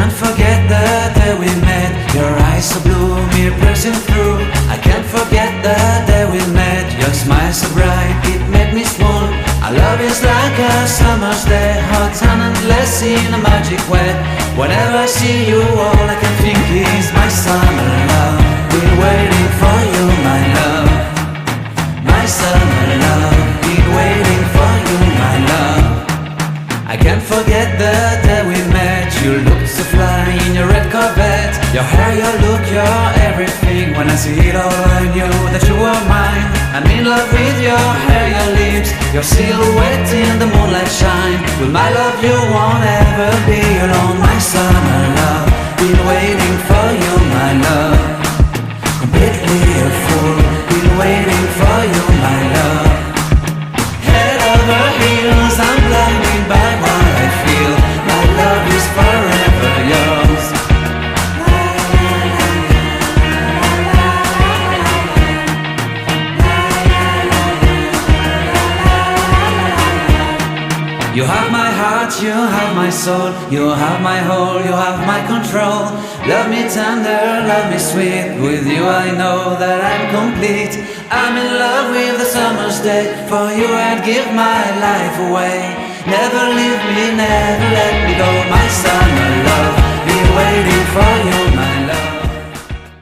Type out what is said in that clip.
can't forget the day we met. Your eyes so blue, me piercing through. I can't forget the day we met. Your smile so bright, it made me swoon. Our love is like a summer's day, hot and endless in a magic way. Whenever I see you, all I can think is my summer love. Been waiting for you, my love. My summer love. Been waiting for you, my love. I can't forget the day we met. You looked so fly in your red Corvette. Your hair, your look, your everything. When I see it all, I knew that you were mine. I'm in love with your hair, your lips, your silhouette in the moonlight shine. With my love you won't ever be alone. My summer love, been waiting for you, my love. Completely a fool, been waiting for you, my love. Head over heels, I'm blinded by what I feel. My love is forever yours. You have my heart, you have my soul. You have my whole, you have my control. Love me tender, love me sweet. With you I know that I'm complete. I'm in love with the summer's day. For you I'd give my life away. Never leave me, never let me go. My summer love, be waiting for you, my